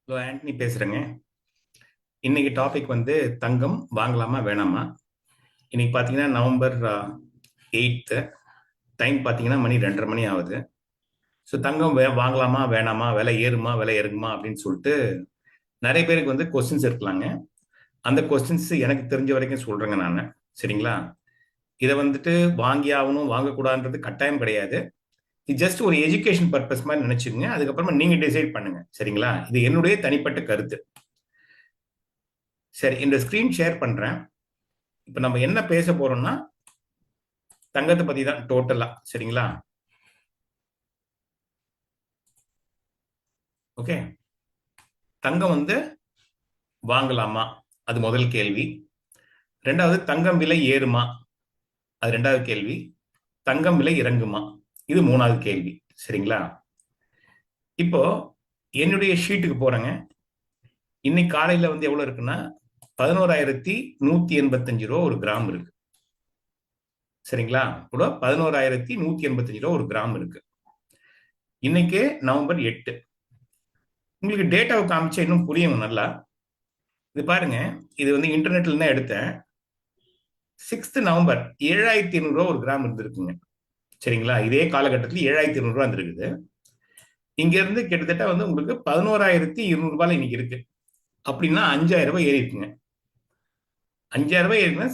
Hello Antony பேசுகிறேங்க. இன்னைக்கு topic வந்து தங்கம் வாங்கலாமா வேணாமா. இன்னைக்கு பார்த்தீங்கன்னா நவம்பர் 8th. டைம் பார்த்தீங்கன்னா மணி 2:30 மணி ஆகுது. ஸோ தங்கம் வாங்கலாமா வேணாமா, விலை ஏறுமா விலை இறங்குமா அப்படின்னு சொல்லிட்டு நிறைய பேருக்கு வந்து கொஸ்டின்ஸ் இருக்கலாங்க. அந்த கொஸ்டின்ஸ் எனக்கு தெரிஞ்ச வரைக்கும் சொல்கிறேங்க நான். சரிங்களா? இதை வந்துட்டு வாங்கி ஆகணும் வாங்கக்கூடாதுன்றது கட்டாயம் கிடையாது. இது ஜஸ்ட் ஒரு எஜுகேஷன் பர்பஸ் மாதிரி நினைச்சுக்கோங்க. அதுக்கப்புறமா நீங்க டிசைட் பண்ணுங்க. சரிங்களா? இது என்னுடைய தனிப்பட்ட கருத்து. சரி, இந்த ஸ்கிரீன் ஷேர் பண்றேன். இப்ப நம்ம என்ன பேச போறோம்னா தங்கத்தை பத்தி தான் டோட்டலா. சரிங்களா? ஓகே. தங்கம் வந்து வாங்கலாமா, அது முதல் கேள்வி. ரெண்டாவது, தங்கம் விலை ஏறுமா, அது ரெண்டாவது கேள்வி. தங்கம் விலை இறங்குமா, இது மூணாவது கேள்வி. சரிங்களா? இப்போ என்னுடைய ஷீட்டுக்கு போறேங்க. இன்னைக்கு காலையில வந்து எவ்வளவு இருக்குன்னா 11,185 ரூபா ஒரு கிராம் இருக்கு. சரிங்களா? கூட 11,185 ரூபா ஒரு கிராம் இருக்கு. இன்னைக்கு நவம்பர் 8. உங்களுக்கு டேட்டாவை காமிச்சா இன்னும் புரியும் நல்லா. இது பாருங்க, இது வந்து இன்டர்நெட்ல தான் எடுத்தேன். 6th நவம்பர் 7,800 ரூபா ஒரு கிராம் இருந்திருக்குங்க. சரிங்களா? இதே காலகட்டத்தில் 7,800 ரூபா இருந்திருக்குது. இங்க இருந்து கிட்டத்தட்ட வந்து உங்களுக்கு 11,200 ரூபாய் இன்னைக்கு இருக்கு. அப்படின்னா 5,000 ரூபாய் ஏறி இருக்குங்க. 5,000 ரூபாய் ஏறினா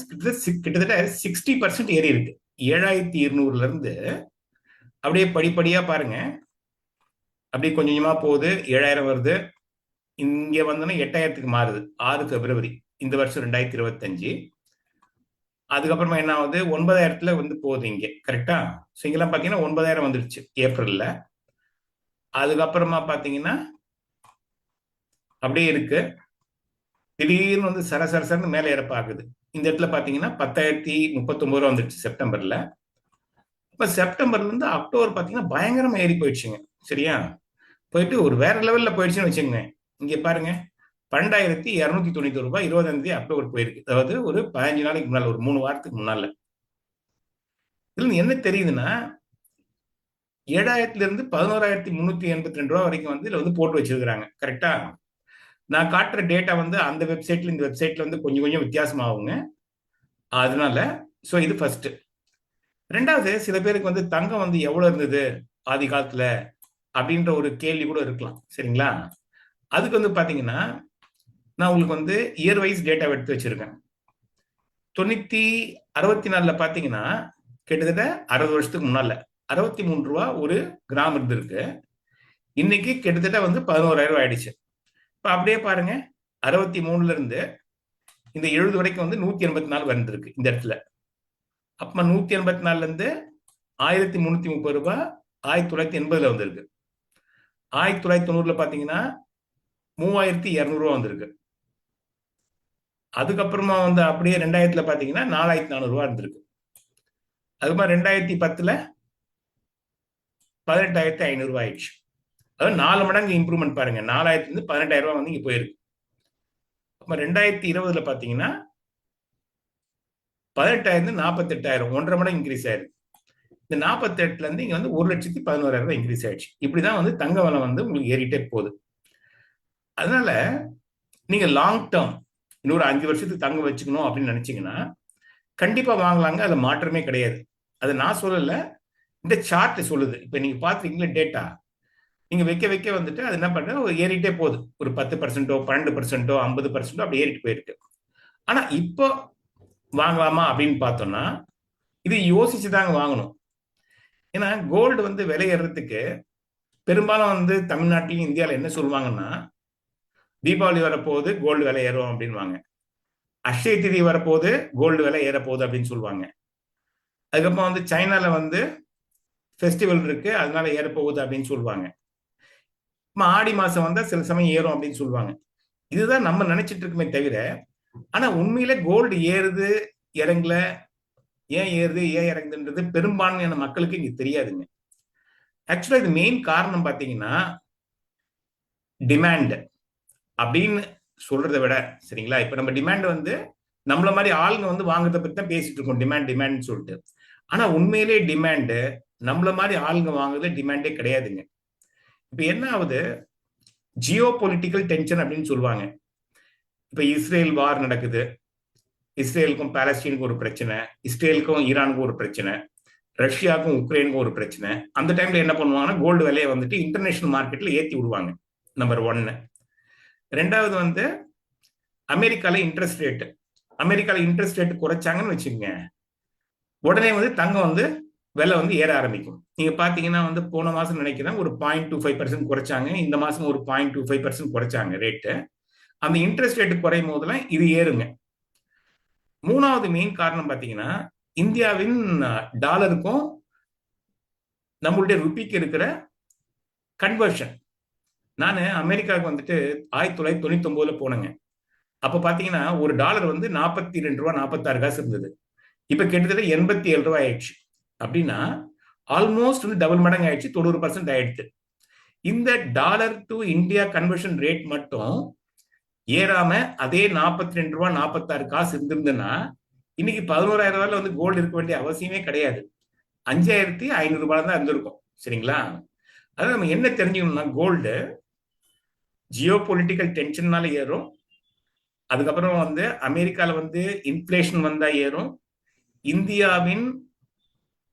கிட்டத்தட்ட 60% ஏறி இருக்கு. 7,200ல இருந்து அப்படியே படிப்படியா பாருங்க, அப்படியே கொஞ்சம் கொஞ்சமா போகுது. 7,000 வருது. இங்க வந்தோன்னா 8,000க்கு மாறுது. 6 பிப்ரவரி இந்த வருஷம் 2025. அதுக்கப்புறமா என்ன ஆகுது, 9,000த்துல வந்து போகுது இங்க. கரெக்டா? ஸோ இங்கெல்லாம் பாத்தீங்கன்னா 9,000 வந்துருச்சு ஏப்ரல்ல. அதுக்கப்புறமா பாத்தீங்கன்னா அப்படியே இருக்கு. திடீர்னு வந்து சரசரசரன்னு மேலே ஏற பாக்குது. இந்த இடத்துல பாத்தீங்கன்னா 10,039 ரூபா வந்துருச்சு செப்டம்பர்ல. இப்ப செப்டம்பர்ல இருந்து அக்டோபர் பாத்தீங்கன்னா பயங்கரமா ஏறி போயிடுச்சுங்க. சரியா? போயிட்டு ஒரு வேற லெவல்ல போயிடுச்சுன்னு வச்சுங்க. இங்க பாருங்க, 12,291 ரூபாய் 20ஆம் தேதி அக்டோபர் போயிருக்கு. அதாவது ஒரு 15 நாளைக்கு முன்னால, ஒரு 3 வாரத்துக்கு முன்னால. இதுல என்ன தெரியுதுன்னா 7,000ல இருந்து 11,382 ரூபா வரைக்கும் வந்து இதுல வந்து போட்டு வச்சிருக்காங்க. கரெக்டா? நான் காட்டுற டேட்டா வந்து அந்த வெப்சைட்ல இந்த வெப்சைட்ல வந்து கொஞ்சம் கொஞ்சம் வித்தியாசமாகுங்க. அதனால சோ இது ஃபர்ஸ்ட். ரெண்டாவது, சில பேருக்கு வந்து தங்கம் வந்து எவ்வளவு இருந்தது ஆதி காலத்துல அப்படின்ற ஒரு கேள்வி கூட இருக்கலாம். சரிங்களா? அதுக்கு வந்து பாத்தீங்கன்னா நான் உங்களுக்கு வந்து இயர் வைஸ் டேட்டா எடுத்து வச்சிருக்கேன். 1964ல பாத்தீங்கன்னா கிட்டத்தட்ட 60 வருஷத்துக்கு முன்னால 63 ரூபா ஒரு கிராம் இருந்திருக்கு. இன்னைக்கு கிட்டத்தட்ட வந்து 11,000 ரூபாய் ஆயிடுச்சு. இப்ப அப்படியே பாருங்க, 63ல இருந்து இந்த 70 வரைக்கும் வந்து 184 வந்திருக்கு இந்த இடத்துல. அப்ப 184ல இருந்து 1,330 ரூபாய் 1980ல வந்திருக்கு. 1990ல பாத்தீங்கன்னா 3,200 ரூபாய் வந்திருக்கு. அதுக்கப்புறமா வந்து அப்படியே 2000ல பாத்தீங்கன்னா 4,400 ரூபாய் இருந்திருக்கு. அதுக்கப்புறம் 2010ல 18,500 ரூபாய் ஆயிடுச்சு. அதாவது 4 மடங்கு இம்ப்ரூவ்மெண்ட் பாருங்க. 4,000ல இருந்து 18,000 ரூபாய் வந்து இங்க போயிருக்கு. அப்ப 2020ல பாத்தீங்கன்னா 18,000 48,000, 1.5 மடங்கு இன்க்ரீஸ் ஆயிருக்கு. இந்த 48ல இருந்து இங்க வந்து 1,11,000 ரூபாய் இன்க்ரீஸ் ஆயிடுச்சு. இப்படிதான் வந்து தங்க விலை வந்து உங்களுக்கு ஏறிட்டே போகுது. அதனால நீங்க லாங் டேர்ம் இன்னொரு 5 வருஷத்துக்கு தங்க வச்சுக்கணும் அப்படின்னு நினைச்சீங்கன்னா கண்டிப்பா வாங்கலாங்க. அதுல மாற்றமே கிடையாது. அது நான் சொல்லல, இந்த சார்ட் சொல்லுது. இப்ப நீங்க பாத்துருக்கீங்களா டேட்டா, நீங்க வைக்க வைக்க வந்துட்டு அது என்ன பண்றது, ஏறிட்டே போகுது. ஒரு 10%, 12%, 50% அப்படி ஏறிட்டு போயிருக்கு. ஆனா இப்போ வாங்கலாமா அப்படின்னு பார்த்தோம்னா இது யோசிச்சுதாங்க வாங்கணும். ஏன்னா கோல்டு வந்து விலை ஏறதுக்கு பெரும்பாலும் வந்து தமிழ்நாட்டிலும் இந்தியாவில் என்ன சொல்லுவாங்கன்னா, தீபாவளி வரப்போகுது கோல்டு விலை ஏறும் அப்படின்வாங்க. அக்ஷய திதி வரப்போகுது கோல்டு விலை ஏறப்போகுது அப்படின்னு சொல்லுவாங்க. அதுக்கப்புறம் வந்து சைனால வந்து ஃபெஸ்டிவல் இருக்கு அதனால ஏறப்போகுது அப்படின்னு சொல்லுவாங்க. ஆடி மாசம் வந்தா சில சமயம் ஏறும் அப்படின்னு சொல்லுவாங்க. இதுதான் நம்ம நினைச்சிட்டு இருக்குமே தவிர, ஆனா உண்மையில கோல்டு ஏறுது இறங்கல, ஏன் ஏறுது ஏன் இறங்குதுன்றது பெரும்பான்மையான மக்களுக்கு இங்க தெரியாதுங்க. ஆக்சுவலா இது மெயின் காரணம் பாத்தீங்கன்னா டிமாண்ட் அப்படின்னு சொல்றதை விட, சரிங்களா, இப்ப நம்ம டிமாண்ட் வந்து நம்மள மாதிரி ஆளுங்க வந்து வாங்குறத பத்தி தான் பேசிட்டு இருக்கோம், டிமாண்ட் டிமாண்ட் சொல்லிட்டு. ஆனா உண்மையிலே டிமாண்ட் நம்மள மாதிரி ஆளுங்க வாங்குறது டிமாண்டே கிடையாதுங்க. இப்ப என்ன ஆகுது, ஜியோ பொலிட்டிக்கல் டென்ஷன் அப்படின்னு சொல்லுவாங்க. இப்ப இஸ்ரேல் வார் நடக்குது, இஸ்ரேலுக்கும் பாலஸ்தீனுக்கும் ஒரு பிரச்சனை, இஸ்ரேலுக்கும் ஈரானுக்கும் ஒரு பிரச்சனை, ரஷ்யாவுக்கும் உக்ரைனுக்கும் ஒரு பிரச்சனை. அந்த டைம்ல என்ன பண்ணுவாங்கன்னா கோல்டு விலையை வந்துட்டு இன்டர்நேஷனல் மார்க்கெட்ல ஏத்தி விடுவாங்க. நம்பர் 1. ரெண்டாவது வந்து அமெரிக்கால இன்ட்ரெஸ்ட் ரேட் குறைச்சாங்கன்னு வச்சுக்கோங்க, உடனே வந்து தங்கம் வந்து விலை வந்து ஏற ஆரம்பிக்கும். நீங்க பாத்தீங்கன்னா வந்து போன மாசம் நினைக்கிறேன் ஒரு 0.25% குறைச்சாங்க, இந்த மாசம் ஒரு 0.25% குறைச்சாங்க ரேட்டு. அந்த இன்ட்ரெஸ்ட் ரேட் குறையும் போதெல்லாம் இது ஏறுங்க. மூணாவது மெயின் காரணம் பாத்தீங்கன்னா இந்தியாவின் டாலருக்கும் நம்மளுடைய ருபிக்கு இருக்கிற கன்வர்ஷன். நான் அமெரிக்காவுக்கு வந்துட்டு 1999 போனேங்க. அப்ப பாத்தீங்கன்னா ஒரு டாலர் வந்து 42 ரூபா 46 காசு இருந்தது. இப்ப கிட்டத்தட்ட 87 ரூபாய் ஆயிடுச்சு. அப்படின்னா ஆல்மோஸ்ட் வந்து டபுள் மடங்கு ஆயிடுச்சு, 90% ஆயிடுச்சு. இந்த dollar to India conversion rate மட்டும் ஏறாம அதே 42 ரூபா 46 காசு இருந்திருந்ததுன்னா இன்னைக்கு 11,000 ரூபாயில வந்து கோல்டு இருக்க வேண்டிய அவசியமே கிடையாது. 5,500 ரூபாய் தான் இருந்திருக்கும். சரிங்களா? அதாவது நம்ம என்ன தெரிஞ்சுக்கணும்னா கோல்டு ஜியோ பொலிட்டிக்கல் டென்ஷன்னால ஏறும், அதுக்கப்புறம் வந்து அமெரிக்கால வந்து இன்ஃபிளேஷன் வந்தா ஏறும், இந்தியாவின்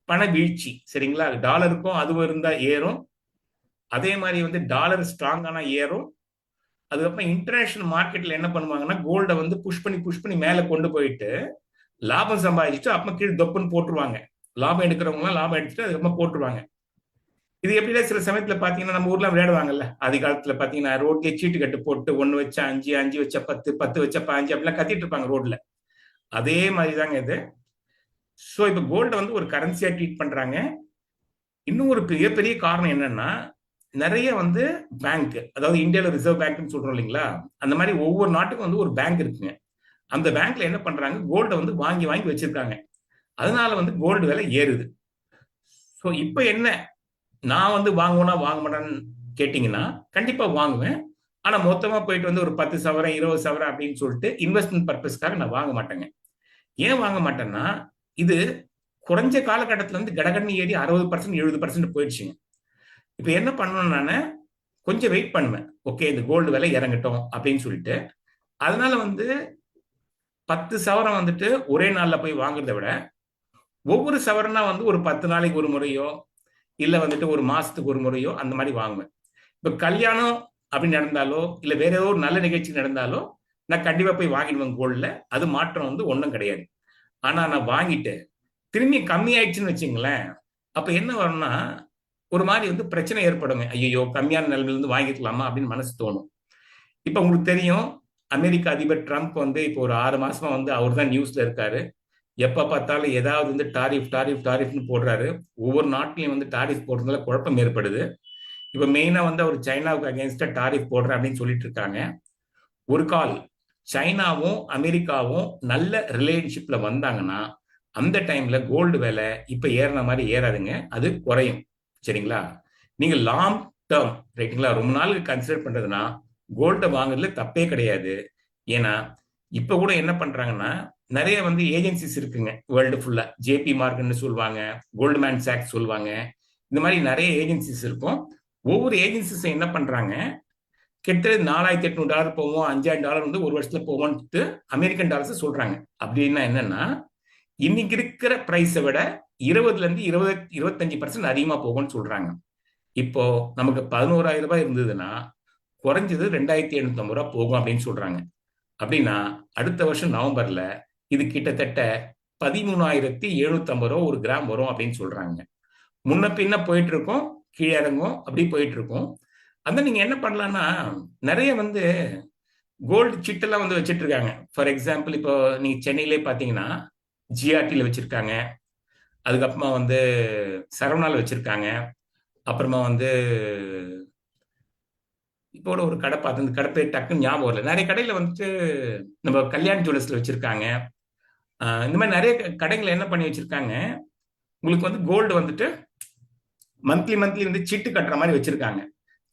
பண வீழ்ச்சி, சரிங்களா, டாலருக்கும் அது இருந்தா ஏறும், அதே மாதிரி வந்து டாலர் ஸ்ட்ராங்கான ஏறும். அதுக்கப்புறம் இன்டர்நேஷனல் மார்க்கெட்ல என்ன பண்ணுவாங்கன்னா கோல்டை வந்து புஷ் பண்ணி மேல கொண்டு போயிட்டு லாபம் சம்பாதிச்சுட்டு அப்புறம் கீழே தொப்புன்னு போட்டுருவாங்க. லாபம் எடுக்கிறவங்க லாபம் எடுத்துட்டு அதுக்கப்புறம் போட்டுருவாங்க. இது எப்படின்னா சில சமயத்துல பாத்தீங்கன்னா நம்ம ஊர்ல விளையாடுவாங்கல்ல, ஆதி காலத்துல பாத்தீங்கன்னா ரோட்லயே சீட்டு கட்டு போட்டு 1 வச்சா 5, 5 வச்சா 10, 10 வச்சா 5 அப்படிலாம் கத்திட்டு இருப்பாங்க ரோட்ல. அதே மாதிரிதாங்க இது. ஸோ இப்போ கோல்டை வந்து ஒரு கரன்சியா ட்ரீட் பண்றாங்க. இன்னும் ஒரு பெரிய காரணம் என்னன்னா நிறைய வந்து பேங்க், அதாவது இந்தியாவில் ரிசர்வ் பேங்க்னு சொல்றோம் இல்லைங்களா, அந்த மாதிரி ஒவ்வொரு நாட்டுக்கும் வந்து ஒரு பேங்க் இருக்குங்க. அந்த பேங்க்ல என்ன பண்றாங்க கோல்டை வந்து வாங்கி வச்சிருக்காங்க. அதனால வந்து கோல்டு விலை ஏறுது. ஸோ இப்போ என்ன, நான் வந்து வாங்க மாட்டேன்னு கேட்டீங்கன்னா கண்டிப்பா வாங்குவேன். ஆனா மொத்தமா போயிட்டு வந்து ஒரு 10 சவரம் 20 சவரம் அப்படின்னு சொல்லிட்டு இன்வெஸ்ட்மெண்ட் பர்பஸ்க்காக நான் வாங்க மாட்டேங்க. ஏன் வாங்க மாட்டேன்னா இது குறைஞ்ச காலகட்டத்தில் வந்து கடகடன்னு ஏறி 60% 70% போயிடுச்சுங்க. இப்ப என்ன பண்ணணும், நான் கொஞ்சம் வெயிட் பண்ணுவேன். ஓகே, இந்த கோல்டு விலை இறங்கட்டும் அப்படின்னு சொல்லிட்டு. அதனால வந்து 10 சவரம் வந்துட்டு ஒரே நாள்ல போய் வாங்குறத விட ஒவ்வொரு சவரனா வந்து ஒரு 10 நாளைக்கு ஒரு முறையோ இல்ல வந்துட்டு ஒரு மாசத்துக்கு ஒரு முறையோ அந்த மாதிரி வாங்குவேன். இப்ப கல்யாணம் அப்படின்னு நடந்தாலோ இல்ல வேற ஏதோ ஒரு நல்ல நிகழ்ச்சி நடந்தாலோ நான் கண்டிப்பா போய் வாங்கிடுவேன் கோல்ட்ல. அது மாற்றம் வந்து ஒன்றும் கிடையாது. ஆனா நான் வாங்கிட்டு திரும்பி கம்மி ஆயிடுச்சுன்னு வச்சுங்களேன், அப்ப என்ன வரும்னா ஒரு மாதிரி வந்து பிரச்சனை ஏற்படுங்க. ஐயோ கம்மியான நிலைமையிலிருந்து வாங்கிக்கலாமா அப்படின்னு மனசு தோணும். இப்ப உங்களுக்கு தெரியும் அமெரிக்க அதிபர் ட்ரம்ப் வந்து இப்போ ஒரு 6 மாசமா வந்து அவர் தான் நியூஸ்ல இருக்காரு. எப்ப பார்த்தாலும் ஏதாவது வந்து டாரிஃப்னு போடுறாரு. ஒவ்வொரு நாட்டிலையும் வந்து டாரிஃப் போடுறதுனால குழப்பம் ஏற்படுது. இப்ப மெயினா வந்து அவர் சைனாவுக்கு அகேன்ஸ்டா டாரிஃப் போடுறேன் அப்படின்னு சொல்லிட்டு இருக்காங்க. ஒரு கால் சைனாவும் அமெரிக்காவும் நல்ல ரிலேஷன்ஷிப்ல வந்தாங்கன்னா அந்த டைம்ல கோல்டு விலை இப்ப ஏறின மாதிரி ஏறாதுங்க, அது குறையும். சரிங்களா? நீங்க லாங் டேர்ம் ரைட்டுங்களா ரொம்ப நாளுக்கு கன்சிடர் பண்றதுன்னா கோல்டை வாங்குறதுல தப்பே கிடையாது. ஏன்னா இப்ப கூட என்ன பண்றாங்கன்னா நிறைய வந்து ஏஜென்சிஸ் இருக்குங்க வேர்ல்டு ஃபுல்லா. ஜேபி மார்க்கெட்னு சொல்லுவாங்க, கோல்ட்மேன் சாக்ஸ் சொல்லுவாங்க, இந்த மாதிரி நிறைய ஏஜென்சிஸ் இருக்கும். ஒவ்வொரு ஏஜென்சிஸ் என்ன பண்றாங்க, கிட்டத்தட்ட $4,800 போவோம், $5,000 வந்து ஒரு வருஷத்துல போவோம்ட்டு அமெரிக்கன் டாலர்ஸ் சொல்றாங்க. அப்படின்னா என்னன்னா இன்னைக்கு இருக்கிற பிரைஸை விட 20-25% அதிகமா போகும்னு சொல்றாங்க. இப்போ நமக்கு 11,000 ரூபாய் இருந்ததுன்னா குறைஞ்சது 2,750 ரூபாய் போகும் அப்படின்னு சொல்றாங்க. அப்படின்னா அடுத்த வருஷம் நவம்பர்ல இது கிட்டத்தட்ட 13,750 ரூபா ஒரு கிராம் வரும் அப்படின்னு சொல்றாங்க. முன்ன பின்ன போயிட்டு இருக்கோம், கீழே இறங்கும், அப்படி போயிட்டு இருக்கும். அந்த நீங்க என்ன பண்ணலாம்னா நிறைய வந்து கோல்டு சிட்டெல்லாம் வந்து வச்சிட்டு இருக்காங்க. ஃபார் எக்ஸாம்பிள் இப்போ நீங்க சென்னையிலே பாத்தீங்கன்னா ஜிஆர்டியில் வச்சிருக்காங்க, அதுக்கப்புறமா வந்து சரவணால வச்சிருக்காங்க, அப்புறமா வந்து இப்போ ஒரு கடை பார்த்து அந்த கடை பேர் டக்குன்னு ஞாபகம் வரல. நிறைய கடையில வந்துட்டு நம்ம கல்யாண் ஜுவல்லர்ஸ்ல வச்சிருக்காங்க. இந்த மாதிரி நிறைய கடைகளை என்ன பண்ணி வச்சிருக்காங்க, உங்களுக்கு வந்து கோல்டு வந்துட்டு மந்த்லி வந்து சீட்டு கட்டுற மாதிரி வச்சிருக்காங்க.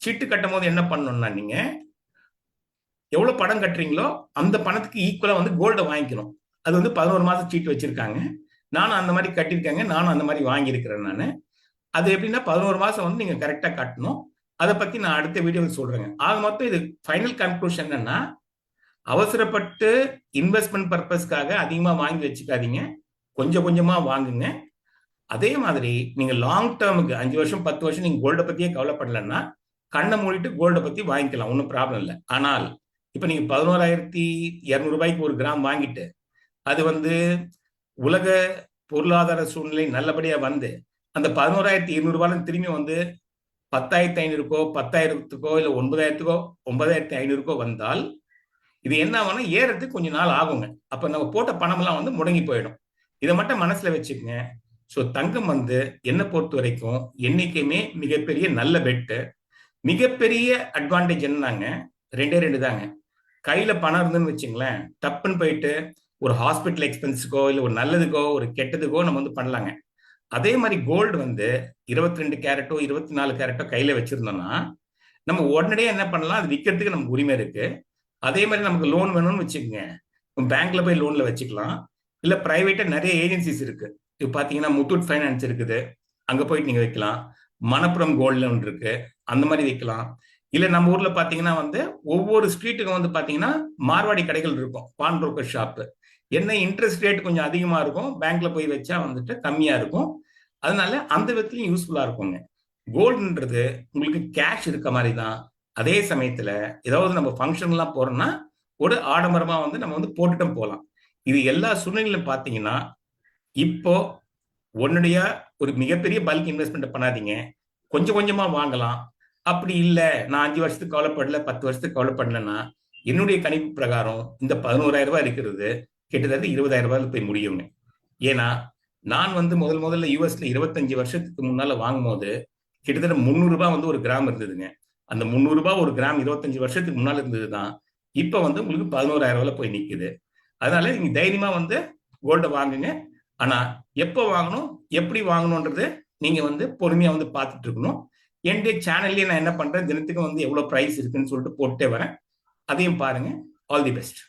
சீட்டு கட்டும் போது என்ன பண்ணணும்னா நீங்க எவ்வளவு பணம் கட்டுறீங்களோ அந்த பணத்துக்கு ஈக்குவலா வந்து கோல்டை வாங்கிக்கணும். அது வந்து 11 மாசம் சீட்டு வச்சிருக்காங்க. நானும் அந்த மாதிரி கட்டியிருக்காங்க, நானும் அந்த மாதிரி வாங்கியிருக்கிறேன். நான் அது எப்படின்னா 11 மாசம் வந்து நீங்க கரெக்டா கட்டணும். அதை பத்தி நான் அடுத்த வீடியோவில் சொல்றேங்க. ஆக மொத்தம் இது ஃபைனல் கன்க்ளூஷன் என்னன்னா, அவசரப்பட்டு இன்வெஸ்ட்மெண்ட் பர்பஸ்க்காக அதிகமா வாங்கி வச்சுக்காதீங்க. கொஞ்சம் கொஞ்சமா வாங்குங்க. அதே மாதிரி நீங்க லாங் டேர்முக்கு 5 வருஷம் 10 வருஷம் நீங்க கோல்டை பத்தியே கவலைப்படலன்னா கண்ணை மூடிட்டு கோல்டை பத்தி வாங்கிக்கலாம், ஒன்றும் ப்ராப்ளம் இல்லை. ஆனால் இப்ப நீங்க 11,200 ஒரு கிராம் வாங்கிட்டு அது உலக பொருளாதார சூழ்நிலை நல்லபடியா அந்த 11,200 திரும்பி 10,500க்கோ 10,000க்கோ இல்ல 9,000க்கோ 9,500க்கோ வந்தால் இது என்ன ஆகும்னா ஏறதுக்கு கொஞ்ச நாள் ஆகுங்க. அப்ப நம்ம போட்ட பணம்லாம் முடங்கி போயிடும். இதை மட்டும் மனசுல வச்சுக்கங்க. ஸோ தங்கம் என்னை பொறுத்த வரைக்கும் என்னைக்குமே மிகப்பெரிய நல்ல பெட்டு. மிகப்பெரிய அட்வான்டேஜ் என்னன்னாங்க, 2 தாங்க. கையில பணம் இருந்துன்னு வச்சுங்களேன், டப்புன்னு போயிட்டு ஒரு ஹாஸ்பிட்டல் எக்ஸ்பென்ஸுக்கோ இல்லை ஒரு நல்லதுக்கோ ஒரு கெட்டதுக்கோ நம்ம பண்ணலாங்க. அதே மாதிரி கோல்டு 22 கேரட்டோ 24 கேரட்டோ கையில வச்சிருந்தோம்னா நம்ம உடனடியே என்ன பண்ணலாம், அது விற்கிறதுக்கு நமக்கு உரிமை இருக்கு. அதே மாதிரி நமக்கு லோன் வேணும்னு வச்சுக்கோங்க, பேங்க்ல போய் லோன்ல வச்சுக்கலாம். இல்ல பிரைவேட்டா நிறைய ஏஜென்சிஸ் இருக்கு. இப்போ பாத்தீங்கன்னா முத்தூட் ஃபைனான்ஸ் இருக்குது, அங்க போயிட்டு நீங்க வைக்கலாம். மணப்புரம் கோல்டு லோன் இருக்கு, அந்த மாதிரி வைக்கலாம். இல்ல நம்ம ஊர்ல பாத்தீங்கன்னா ஒவ்வொரு ஸ்ட்ரீட்டுக்கும் பாத்தீங்கன்னா மார்வாடி கடைகள் இருக்கும், பான் புரோக்கர் ஷாப்பு. என்ன இன்ட்ரெஸ்ட் ரேட் கொஞ்சம் அதிகமா இருக்கும், பேங்க்ல போய் வச்சா கம்மியா இருக்கும். அதனால அந்த விதத்துலயும் யூஸ்ஃபுல்லா இருக்குங்க. கோல்டுன்றது உங்களுக்கு கேஷ் இருக்க மாதிரி தான். அதே சமயத்துல ஏதாவது நம்ம ஃபங்க்ஷன் எல்லாம் போறோம்னா ஒரு ஆடம்பரமா நம்ம போட்டுட்டும் போகலாம். இது எல்லா சூழ்நிலையிலும் பாத்தீங்கன்னா இப்போ உன்னுடைய ஒரு மிகப்பெரிய பல்க் இன்வெஸ்ட்மெண்ட் பண்ணாதீங்க, கொஞ்சம் கொஞ்சமா வாங்கலாம். அப்படி இல்லை நான் 5 வருஷத்துக்கு கவலைப்படல 10 வருஷத்துக்கு கவலைப்படலன்னா என்னுடைய கணிப்பு பிரகாரம் இந்த 11,000 இருக்கிறது கிட்டத்தட்ட 20,000 போய் முடியுங்க. ஏன்னா நான் முதல்ல யூஎஸ்ல 25 வருஷத்துக்கு முன்னால வாங்கும் போது கிட்டத்தட்ட 300 ரூபாய் ஒரு கிராம் இருந்ததுங்க. அந்த 300 ரூபாய் ஒரு கிராம் 25 வருஷத்துக்கு முன்னால இருந்ததுதான் இப்ப உங்களுக்கு 11,000 போய் நிக்குது. அதனால நீங்க தைரியமா கோல்ட வாங்குங்க. ஆனா எப்போ வாங்கணும் எப்படி வாங்கணும்ன்றது நீங்க பொறுமையா பார்த்துட்டு இருக்கணும். என்னுடைய சேனல்லயே நான் என்ன பண்றேன், தினத்துக்கு எவ்வளவு பிரைஸ் இருக்குன்னு சொல்லிட்டு போட்டே வரேன். அதையும் பாருங்க. All the best.